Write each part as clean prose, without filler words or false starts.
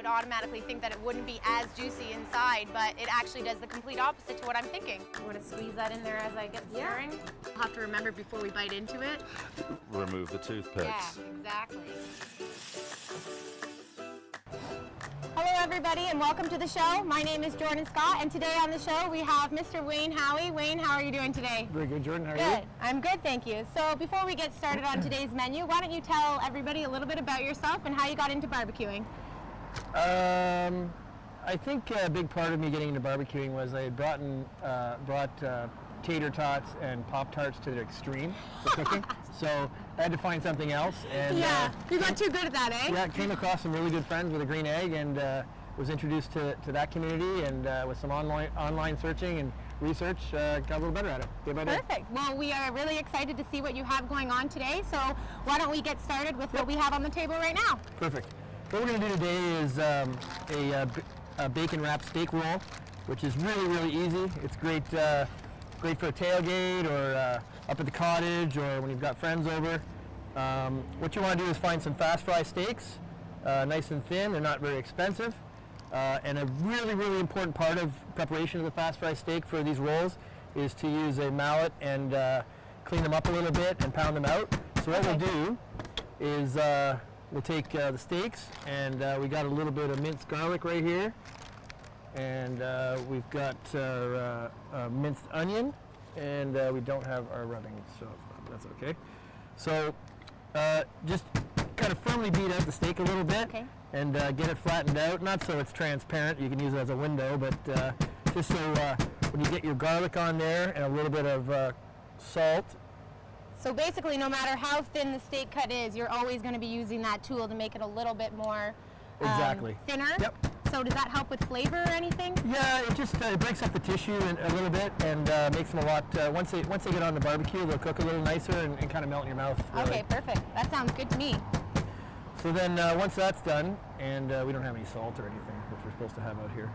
automatically think that it wouldn't be as juicy inside, but it actually does the complete opposite to what I'm thinking. I'm gonna squeeze that in there as I get stirring. I'll have to remember before we bite into it. Remove the toothpicks. Yeah, exactly. Hello everybody and welcome to the show. My name is Jordan Scott and today on the show we have Mr. Wayne Howie. Wayne, how are you doing today? Very good, Jordan. How are you? Good. I'm good, thank you. So before we get started on today's menu, why don't you tell everybody a little bit about yourself and how you got into barbecuing? I think a big part of me getting into barbecuing was I had brought tater tots and Pop-Tarts to the extreme for cooking. So I had to find something else. And, yeah, you got too good at that, eh? Yeah, came across some really good friends with a green egg and was introduced to that community, and with some online searching and research, got a little better at it day by day. Perfect. Well, we are really excited to see what you have going on today. So why don't we get started with what we have on the table right now? Perfect. What we're going to do today is a bacon wrapped steak roll, which is really, really easy. It's great for a tailgate or up at the cottage or when you've got friends over. What you want to do is find some fast fry steaks, nice and thin. They're not very expensive. And a really, really important part of preparation of the fast fry steak for these rolls is to use a mallet and clean them up a little bit and pound them out. So what we'll do is we'll take the steaks, and we got a little bit of minced garlic right here, and we've got our minced onion, and we don't have our rubbing, so that's okay. So just kind of firmly beat out the steak a little bit, and get it flattened out, not so it's transparent, you can use it as a window, but just so when you get your garlic on there and a little bit of salt. So basically, no matter how thin the steak cut is, you're always going to be using that tool to make it a little bit more thinner. Yep. So does that help with flavor or anything? Yeah, it just it breaks up the tissue a little bit and makes them a lot. Once they get on the barbecue, they'll cook a little nicer and kind of melt in your mouth. Really. Okay, perfect. That sounds good to me. So then once that's done, and we don't have any salt or anything, which we're supposed to have out here.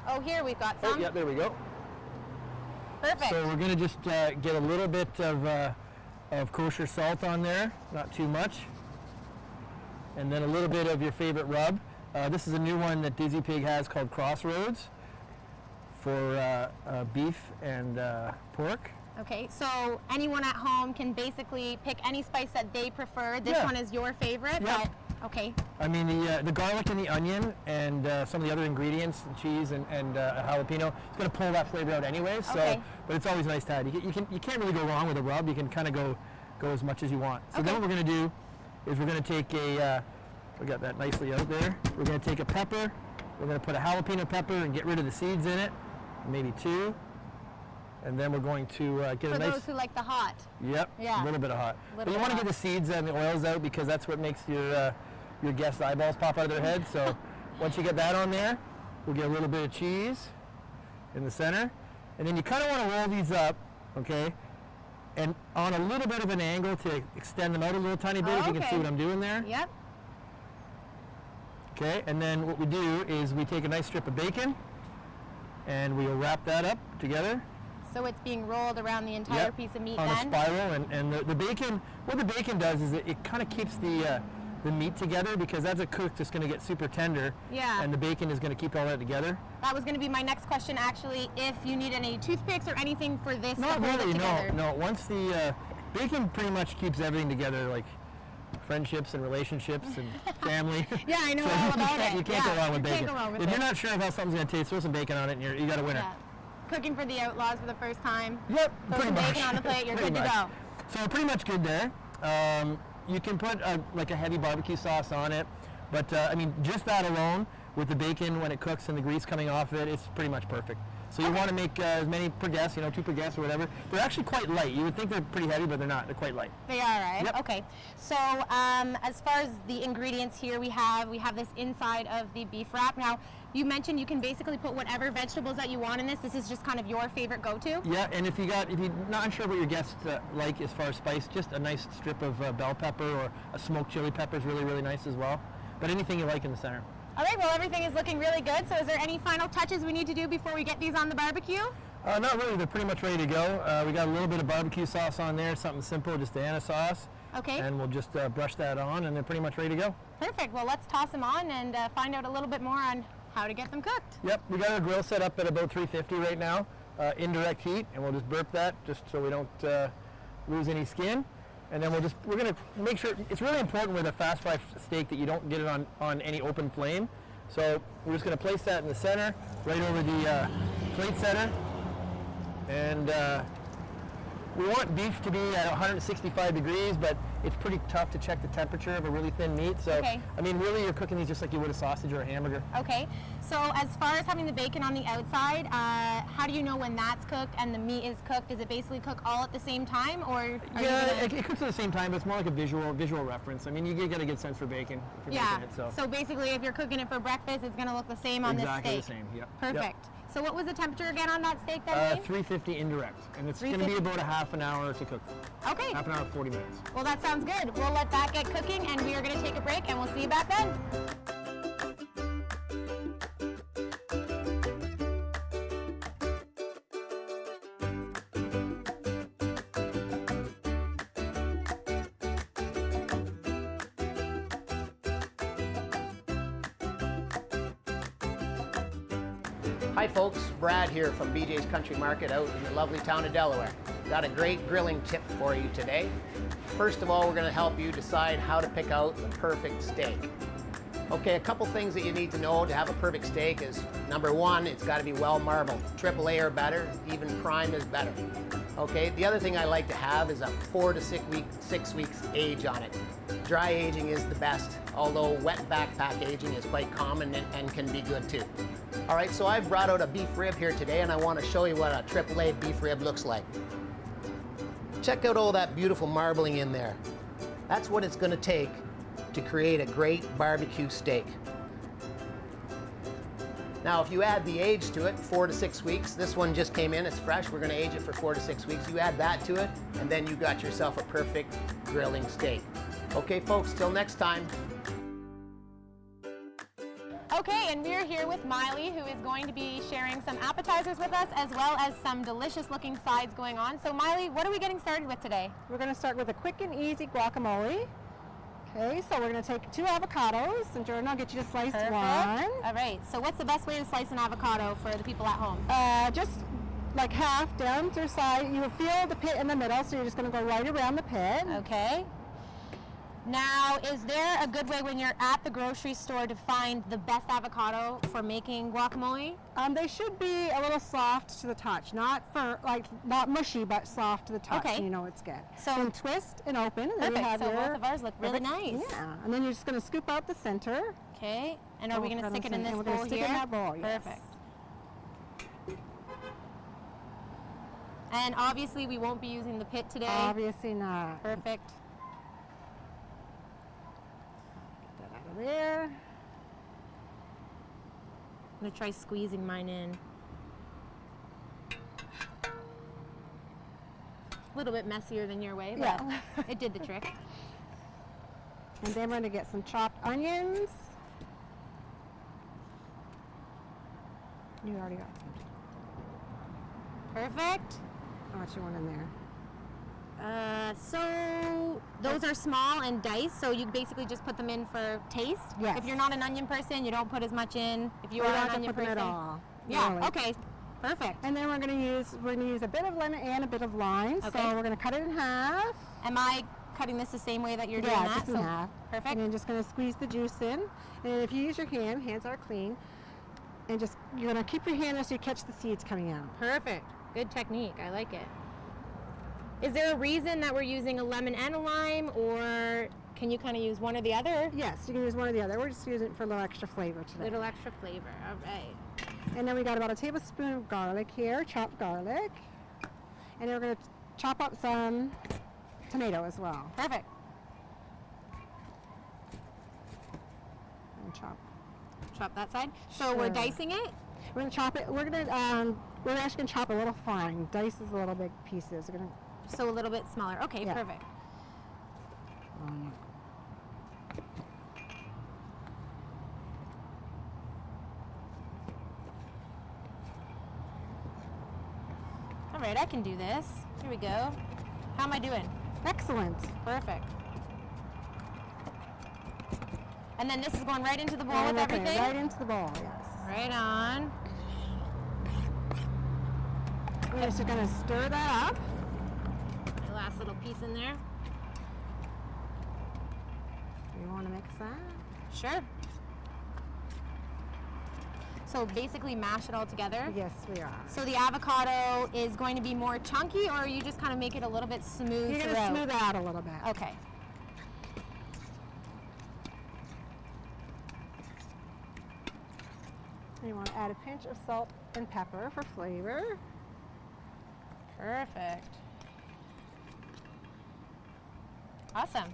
Oh, here we've got some. Oh, yeah, there we go. Perfect. So we're going to just get a little bit of kosher salt on there, not too much, and then a little bit of your favorite rub. This is a new one that Dizzy Pig has called Crossroads for beef and pork. Okay, so anyone at home can basically pick any spice that they prefer. This one is your favorite, but okay. I mean, the garlic and the onion and some of the other ingredients, cheese and a jalapeno, it's going to pull that flavor out anyway. So, but it's always nice to add. You can't really go wrong with a rub. You can kind of go as much as you want. So then what we're going to do is we're going to take we got that nicely out there. We're going to take a pepper. We're going to put a jalapeno pepper and get rid of the seeds in it, maybe 2. And then we're going to get a nice... For those who like the hot. Yep, yeah. A little bit of hot. But you want to get the seeds and the oils out because that's what makes your guests' eyeballs pop out of their head. So once you get that on there, we'll get a little bit of cheese in the center. And then you kind of want to roll these up, okay? And on a little bit of an angle to extend them out a little tiny bit, if you can see what I'm doing there. Yep. Okay, and then what we do is we take a nice strip of bacon and we'll wrap that up together. So it's being rolled around the entire piece of meat on then? a spiral, and the bacon, what the bacon does is it kind of keeps the meat together, because as it cooks it's going to get super tender, and the bacon is going to keep all that together. That was going to be my next question actually, if you need any toothpicks or anything for this Not to hold really, it together. no. Once the bacon pretty much keeps everything together, like friendships and relationships and family. Yeah, I know all about it. You can't go wrong with bacon. Go wrong with if you're not sure of how something's going to taste, throw some bacon on it and you got a winner. Yeah. Cooking for the outlaws for the first time. Yep, throw pretty some much. bacon on the plate, you're good to go. So we're pretty much good there. You can put like a heavy barbecue sauce on it, but I mean, just that alone with the bacon when it cooks and the grease coming off it, it's pretty much perfect. So you want to make as many per guest, 2 per guest or whatever. They're actually quite light. You would think they're pretty heavy, but they're not. They're quite light. They are, right? Yep. Okay. So as far as the ingredients here, we have this inside of the beef wrap. Now, you mentioned you can basically put whatever vegetables that you want in this. This is just kind of your favorite go-to? Yeah, and if you're not sure what your guests like as far as spice, just a nice strip of bell pepper or a smoked chili pepper is really, really nice as well. But anything you like in the center. All right, well, everything is looking really good. So is there any final touches we need to do before we get these on the barbecue? Not really. They're pretty much ready to go. We got a little bit of barbecue sauce on there, something simple, just Diana sauce. Okay. And we'll just brush that on, and they're pretty much ready to go. Perfect. Well, let's toss them on and find out a little bit more on how to get them cooked. Yep, we got our grill set up at about 350 right now, indirect heat, and we'll just burp that just so we don't lose any skin. And then we're gonna make sure, it's really important with a fast fry steak that you don't get it on any open flame. So we're just gonna place that in the center, right over the plate center. And we want beef to be at 165 degrees, but it's pretty tough to check the temperature of a really thin meat. So, Okay. I mean, really you're cooking these just like you would a sausage or a hamburger. Okay. So as far as having the bacon on the outside, how do you know when that's cooked and the meat is cooked? Does it basically cook all at the same time, or are Yeah, it cooks at the same time, but it's more like a visual reference. I mean, you get a good sense for bacon if you're Yeah. making it. So basically, if you're cooking it for breakfast, it's going to look the same on Exactly this the steak. same, yep. Perfect. So what was the temperature again on that steak then, Wayne? 350 indirect, and it's going to be about a half an hour to cook. Okay. Half an hour, 40 minutes. Well, that sounds good. We'll let that get cooking, and we are going to take a break, and we'll see you back then. Hi folks, Brad here from BJ's Country Market out in the lovely town of Delaware. Got a great grilling tip for you today. First of all, we're going to help you decide how to pick out the perfect steak. Okay, a couple things that you need to know to have a perfect steak is, number one, it's got to be well marbled. AAA or better, even prime is better. Okay, the other thing I like to have is a 4 to 6 weeks age on it. Dry aging is the best, although wet backpack aging is quite common and can be good too. All right, so I've brought out a beef rib here today, and I want to show you what a AAA beef rib looks like. Check out all that beautiful marbling in there. That's what it's going to take to create a great barbecue steak. Now, if you add the age to it, 4 to 6 weeks, this one just came in, it's fresh, we're going to age it for 4 to 6 weeks. You add that to it, and then you got yourself a perfect grilling steak. Okay, folks, till next time. Okay, and we're here with Miley, who is going to be sharing some appetizers with us, as well as some delicious looking sides going on. So Miley, what are we getting started with today? We're going to start with a quick and easy guacamole. Okay, so we're going to take 2 avocados, and Jordan, I'll get you to slice Perfect. one. All right, so what's the best way to slice an avocado for the people at home? Just like half down to the side. You will feel the pit in the middle, so you're just going to go right around the pit. Okay. Now, is there a good way when you're at the grocery store to find the best avocado for making guacamole? They should be a little soft to the touch, not mushy, but soft to the touch. Okay. And you know it's good. So- and twist and open, and then you Perfect, have so your both of ours look really nice. Yeah, and then you're just going to scoop out the center. Okay, and are we going to stick it in this and we're bowl gonna stick here? it in that bowl, yes. Perfect. And obviously we won't be using the pit today. Obviously not. Perfect. Get that out of there. I'm going to try squeezing mine in. A little bit messier than your way, but Yeah. it did the trick. And then we're going to get some chopped onions. You already got some. Perfect. How much you want in there? So those are small and diced, so you basically just put them in for taste. Yes. If you're not an onion person, you don't put as much in. If you We're are not an gonna onion put them person, at all. yeah. Really. Okay. Perfect. And then we're going to use a bit of lemon and a bit of lime. Okay. So we're going to cut it in half. Am I cutting this the same way that you're doing Yeah, that? just in half. Perfect. And then just going to squeeze the juice in. And if you use your hands are clean. And just you're going to keep your hand there so you catch the seeds coming out. Perfect. Good technique. I like it. Is there a reason that we're using a lemon and a lime, or can you kind of use one or the other? Yes, you can use one or the other. We're just using it for a little extra flavor A today. little extra flavor. All right. And then we got about a tablespoon of garlic here, chopped garlic. And then we're going to chop up some tomato as well. Perfect. And Chop that side. So we're Sure. dicing it. We're going to chop it. We're actually going to chop a little fine. Dice is a little big pieces. We're going to So a little bit smaller. Okay, Yeah. perfect. All right, I can do this. Here we go. How am I doing? Excellent. Perfect. And then this is going right into the bowl And with we're putting it everything? right into the bowl, yes. Right on. We're just going to stir that up. My last little piece in there. You want to mix that? Sure. So basically mash it all together. Yes, we are. So the avocado is going to be more chunky, or you just kind of make it a little bit smooth You're going to throughout? smooth it out a little bit. Okay. And you want to add a pinch of salt and pepper for flavor. Perfect. Awesome.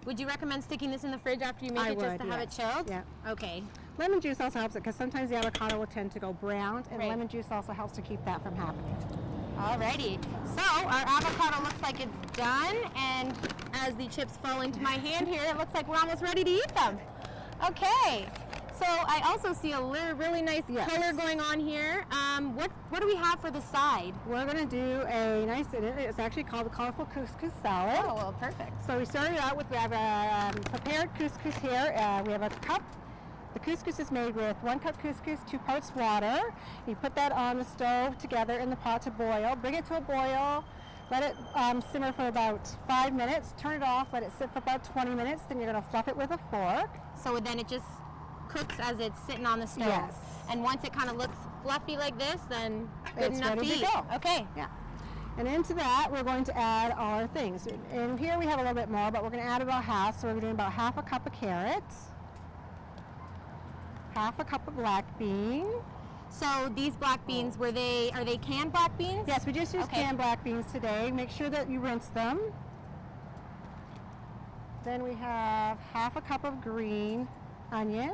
Would you recommend sticking this in the fridge after you make I it just would, to have it yes. chilled? Yeah. Okay. Lemon juice also helps it because sometimes the avocado will tend to go brown, and Right. lemon juice also helps to keep that from happening. Alrighty. So our avocado looks like it's done, and as the chips fall into my hand here, it looks like we're almost ready to eat them. Okay. So I also see a really nice Yes. color going on here. What do we have for the side? We're going to do a nice, it's actually called the colorful couscous salad. Oh, well, perfect. So we started out with, we have a prepared couscous here. We have a cup. The couscous is made with 1 cup couscous, 2 parts water. You put that on the stove together in the pot to boil. Bring it to a boil. Let it simmer for about 5 minutes. Turn it off. Let it sit for about 20 minutes. Then you're going to fluff it with a fork. So then it just cooks as it's sitting on the stove. Yes. And once it kind of looks fluffy like this, then good It's enough ready to to eat. go. Okay. Yeah. And into that, we're going to add our things. And here we have a little bit more, but we're going to add about half. So we're doing about half a cup of carrots, half a cup of black bean. So these black beans, are they canned black beans? Yes, we just use Okay. canned black beans today. Make sure that you rinse them. Then we have half a cup of green onion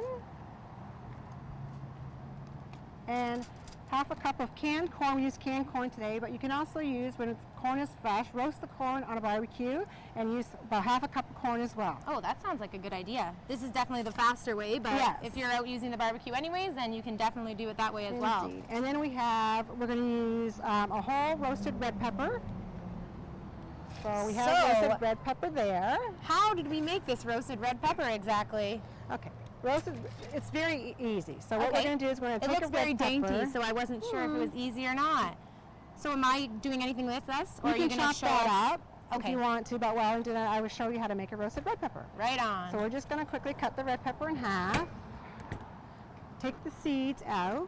and half a cup of canned corn. We use canned corn today, but you can also use, when corn is fresh, roast the corn on a barbecue and use about half a cup of corn as well. Oh, that sounds like a good idea. This is definitely the faster way, but Yes. if you're out using the barbecue anyways, then you can definitely do it that way as well. Indeed. And then we're going to use a whole roasted red pepper. So we have So- roasted red pepper there. How did we make this roasted red pepper exactly? Okay. Roasted, it's very easy. So what we're Okay. going to do is we're going to It take looks a red very pepper. dainty, so I wasn't sure if it was easy or not. So am I doing anything with this, or You are you can going to chop show that us? up if Okay. you want to, but while I'm doing that, I will show you how to make a roasted red pepper. Right on. So we're just going to quickly cut the red pepper in half. Take the seeds out.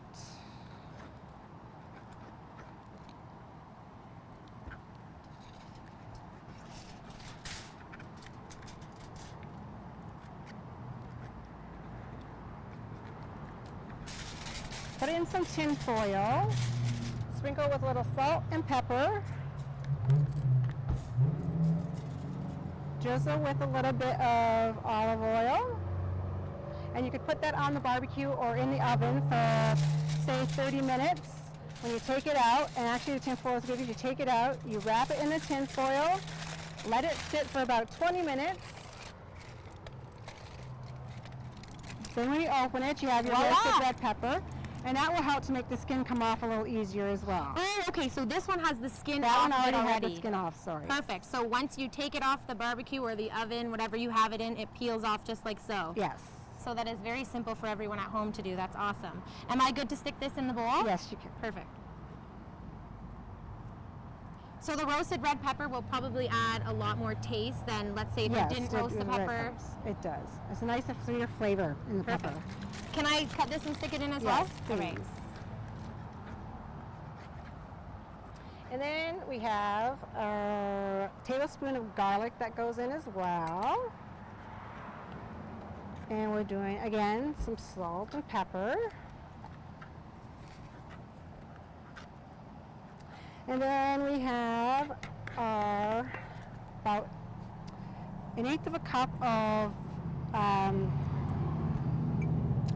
Put in some tin foil. Sprinkle with a little salt and pepper. Drizzle with a little bit of olive oil. And you could put that on the barbecue or in the oven for, say, 30 minutes. When you take it out, and actually the tin foil is good, if you take it out, you wrap it in the tin foil, let it sit for about 20 minutes. Then when you open it, you have your Voila! roasted red pepper, and that will help to make the skin come off a little easier as well. Oh, okay, so this one has the skin That off one of it already had the skin off, sorry. Perfect. So once you take it off the barbecue or the oven, whatever you have it in, it peels off just like so. Yes. So that is very simple for everyone at home to do. That's awesome. Am I good to stick this in the bowl? Yes, you can. Perfect. So the roasted red pepper will probably add a lot more taste than, let's say, if Yes, you didn't it- roast the it pepper. does. It does. It's a nice, sweeter flavor in the Perfect. pepper. Can I cut this and stick it in as Yes, well? All right. please. And then we have a tablespoon of garlic that goes in as well. And we're doing, again, some salt and pepper. And then we have our about 1/8 of a cup of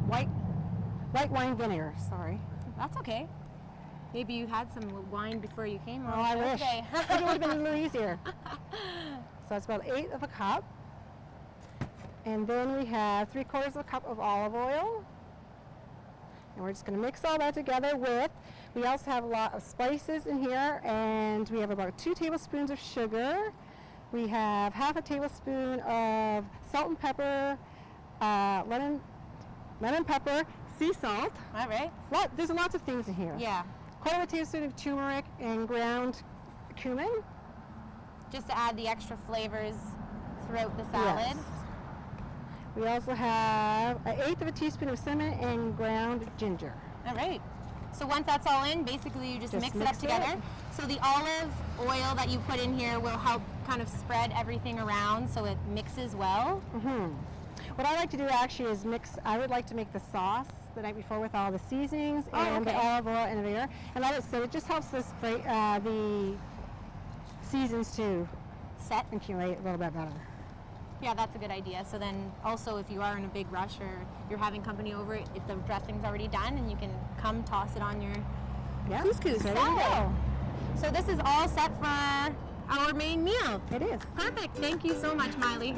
white wine vinegar, sorry. That's okay. Maybe you had some wine before you came. Oh, I wish. Okay. It would have been a little easier. So it's about 1/8 of a cup. And then we have 3/4 of a cup of olive oil. And we're just going to mix all that together with, we also have a lot of spices in here, and we have about 2 tablespoons of sugar. We have half a tablespoon of salt and pepper, lemon pepper, sea salt. All right. There's lots of things in here. Yeah. Quarter of a teaspoon of turmeric and ground cumin. Just to add the extra flavors throughout the salad. Yes. We also have 1/8 of a teaspoon of cinnamon and ground ginger. All right. So once that's all in, basically you just mix it up mix it. together. So the olive oil that you put in here will help kind of spread everything around so it mixes well. What I like to do actually is I would like to make the sauce the night before with all the seasonings and the olive oil and the vinegar, and let it sit. It just helps the seasons to set and accumulate a little bit better. Yeah, that's a good idea. So then also if you are in a big rush or you're having company over, if the dressing's already done, and you can come toss it on your couscous So there you salad. go. So this is all set for our main meal. It is. Perfect. Thank you so much, Miley.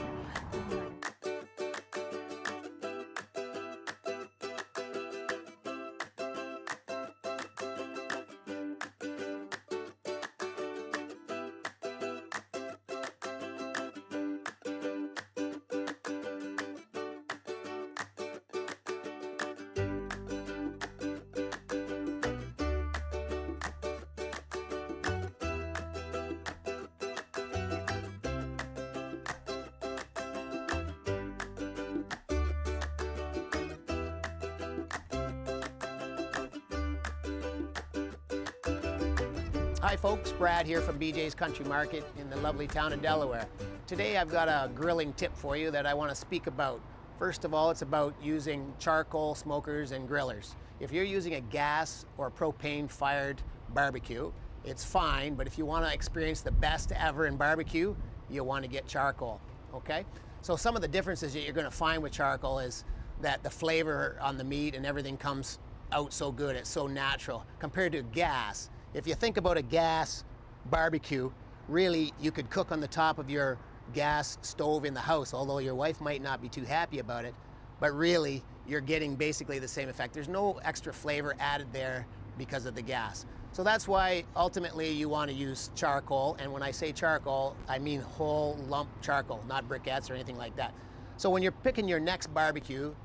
Hi folks, Brad here from BJ's Country Market in the lovely town of Delaware. Today I've got a grilling tip for you that I want to speak about. First of all, it's about using charcoal smokers and grillers. If you're using a gas or propane fired barbecue, it's fine, but if you want to experience the best ever in barbecue, you want to get charcoal, okay? So some of the differences that you're going to find with charcoal is that the flavor on the meat and everything comes out so good, it's so natural, compared to gas. If you think about a gas barbecue, really you could cook on the top of your gas stove in the house, although your wife might not be too happy about it, but really you're getting basically the same effect. There's no extra flavor added there because of the gas. So that's why ultimately you want to use charcoal, and when I say charcoal, I mean whole lump charcoal, not briquettes or anything like that. So when you're picking your next barbecue,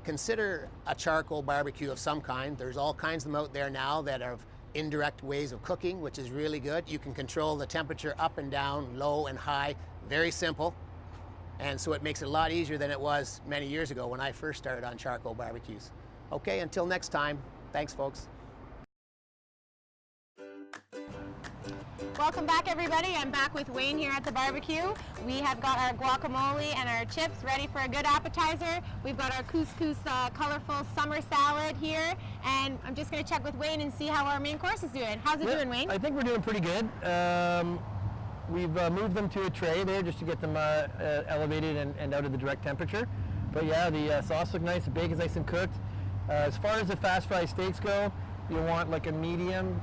consider a charcoal barbecue of some kind. There's all kinds of them out there now that are indirect ways of cooking, which is really good. You can control the temperature up and down, low and high, very simple. And so it makes it a lot easier than it was many years ago when I first started on charcoal barbecues. Okay, until next time, thanks folks. Welcome back, everybody. I'm back with Wayne here at the barbecue. We have got our guacamole and our chips ready for a good appetizer. We've got our couscous colorful summer salad here, and I'm just going to check with Wayne and see how our main course is doing. How's it doing, Wayne? I think we're doing pretty good. We've moved them to a tray there just to get them elevated and out of the direct temperature. But yeah, the sauce looks nice, the bacon's nice and cooked. As far as the fast fry steaks go, you want like a medium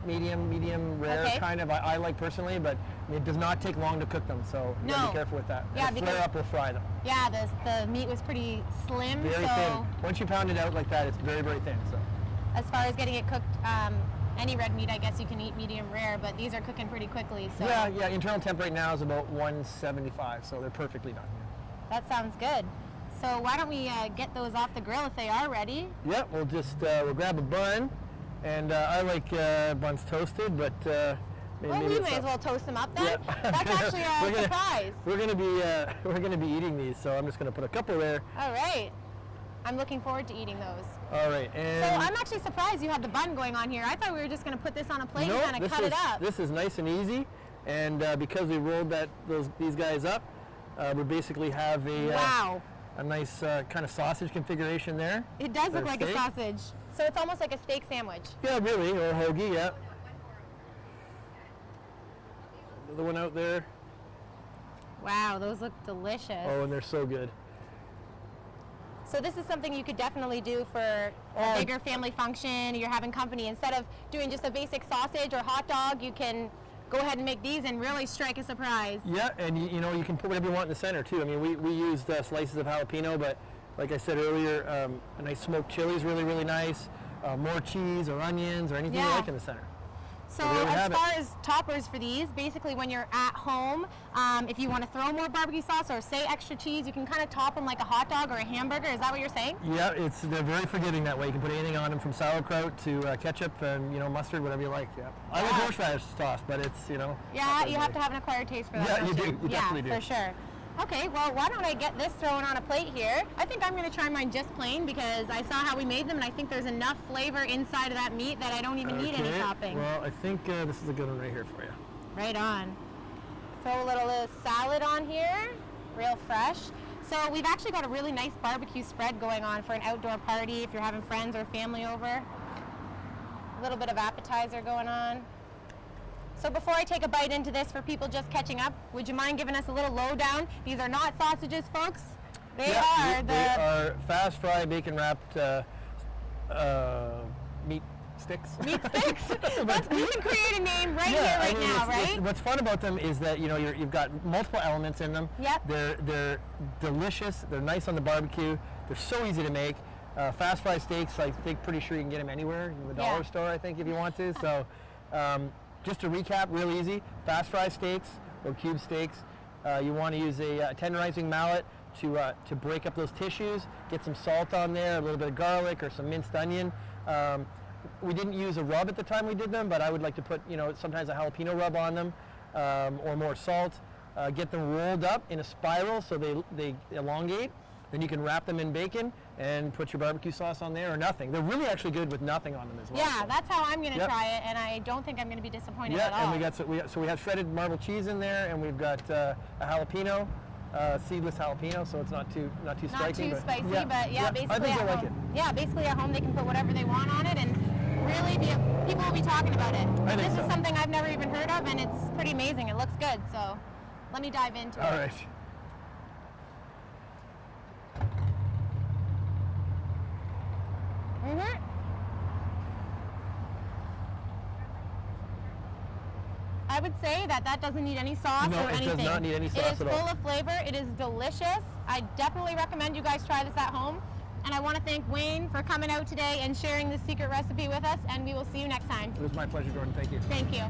rare kind of, I like personally, but it does not take long to cook them, so you gotta be careful with that. Yeah, because flare up will fry them. Yeah, the meat was pretty slim. Very thin. Once you pound it out like that, it's very, very thin. So as far as getting it cooked, any red meat, I guess you can eat medium rare, but these are cooking pretty quickly. So yeah, internal temp right now is about 175, so they're perfectly done. That sounds good. So why don't we get those off the grill if they are ready? Yeah, we'll just we'll grab a bun. And I like buns toasted, but well, we may as well toast them up then. Yeah. That's actually a surprise. We're gonna be eating these, so I'm just gonna put a couple there. All right. I'm looking forward to eating those. All right. And so I'm actually surprised you had the bun going on here. I thought we were just gonna put this on a plate and kind of cut it up. This is nice and easy, and because we rolled these guys up, we basically have a nice kind of sausage configuration there. It does look like a sausage. So it's almost like a steak sandwich. Yeah, really, or a hoagie, yeah. Another one out there. Wow, those look delicious. Oh, and they're so good. So this is something you could definitely do for a bigger family function. You're having company. Instead of doing just a basic sausage or hot dog, you can go ahead and make these and really strike a surprise. Yeah, and you know, you can put whatever you want in the center too. I mean, we used slices of jalapeno, but like I said earlier, a nice smoked chili is really, really nice. More cheese or onions or anything you like in the center. So there we as have it. far as toppers for these, basically when you're at home, if you want to throw more barbecue sauce or say extra cheese, you can kind of top them like a hot dog or a hamburger. Is that what you're saying? Yeah, they're very forgiving that way. You can put anything on them, from sauerkraut to ketchup and mustard, whatever you like. Yeah. I like horseradish sauce, but it's Yeah, you have to have an acquired taste for that. Yeah, don't you do. You definitely do. Yeah, for sure. Okay, well, why don't I get this thrown on a plate here? I think I'm going to try mine just plain because I saw how we made them, and I think there's enough flavor inside of that meat that I don't even need any topping. Well, I think this is a good one right here for you. Right on. Throw a little salad on here, real fresh. So we've actually got a really nice barbecue spread going on for an outdoor party if you're having friends or family over. A little bit of appetizer going on. So before I take a bite into this for people just catching up, would you mind giving us a little lowdown? These are not sausages, folks. They are fast fry bacon wrapped meat sticks. Meat sticks? You can create a name right here, right now, right? What's fun about them is that you've got multiple elements in them. Yep. They're delicious. They're nice on the barbecue. They're so easy to make. Fast fry steaks, I think pretty sure you can get them anywhere in the dollar store, I think, if you want to. So. Just to recap, real easy, fast fry steaks or cube steaks. You want to use a tenderizing mallet to break up those tissues, get some salt on there, a little bit of garlic or some minced onion. We didn't use a rub at the time we did them, but I would like to put, sometimes a jalapeno rub on them or more salt. Get them rolled up in a spiral so they elongate. Then you can wrap them in bacon and put your barbecue sauce on there or nothing. They're really actually good with nothing on them as well. Yeah, so. That's how I'm going to try it, and I don't think I'm going to be disappointed at all. Yeah, and we have shredded marble cheese in there, and we've got a jalapeno, seedless jalapeno, so it's not too striking. Not too spicy, yeah, but basically I think at they'll home. like it. Yeah, basically at home they can put whatever they want on it, and really people will be talking about it. I think this so. is something I've never even heard of, and it's pretty amazing. It looks good, so let me dive into it. All right. I would say that doesn't need any sauce No, or it anything. does not need any sauce It is at all. full of flavor. It is delicious. I definitely recommend you guys try this at home. And I want to thank Wayne for coming out today and sharing this secret recipe with us. And we will see you next time. It was my pleasure, Jordan. Thank you. Thank you.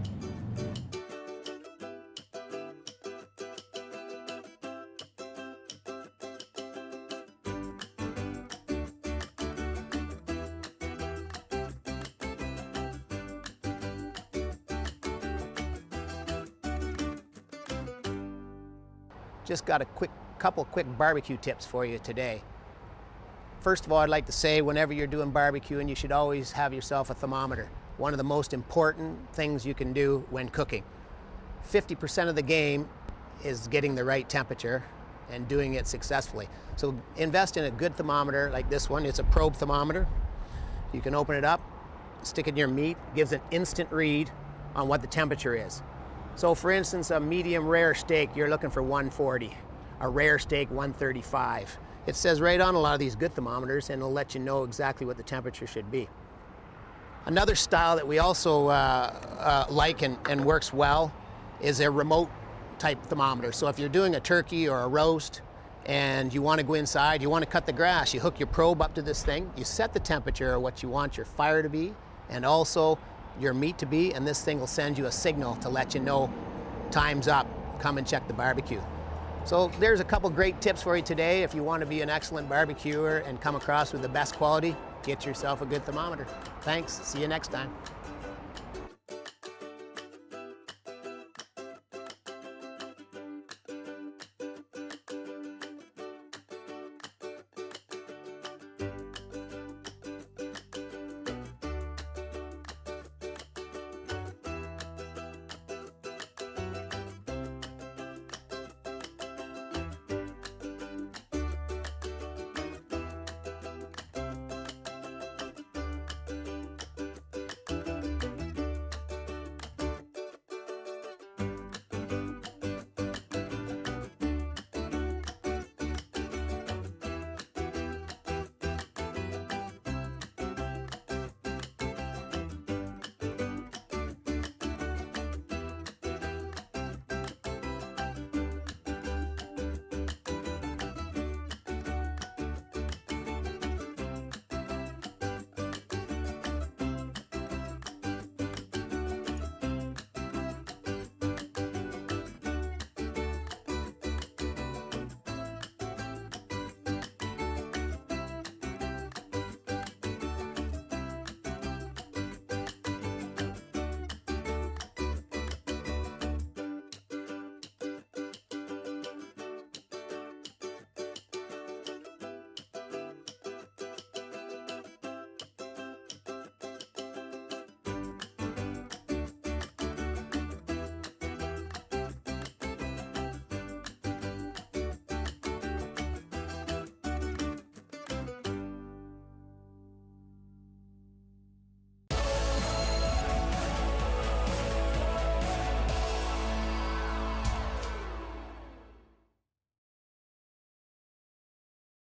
Just got a couple quick barbecue tips for you today. First of all, I'd like to say whenever you're doing barbecuing, you should always have yourself a thermometer. One of the most important things you can do when cooking. 50% of the game is getting the right temperature and doing it successfully. So invest in a good thermometer like this one. It's a probe thermometer. You can open it up, stick it in your meat, gives an instant read on what the temperature is. So for instance, a medium rare steak, you're looking for 140. A rare steak, 135. It says right on a lot of these good thermometers, and it'll let you know exactly what the temperature should be. Another style that we also like and works well is a remote type thermometer. So if you're doing a turkey or a roast and you want to go inside, you want to cut the grass, you hook your probe up to this thing, you set the temperature of what you want your fire to be and also your meat to be, and this thing will send you a signal to let you know time's up, come and check the barbecue. So there's a couple great tips for you today. If you want to be an excellent barbecuer and come across with the best quality, get yourself a good thermometer. Thanks, see you next time.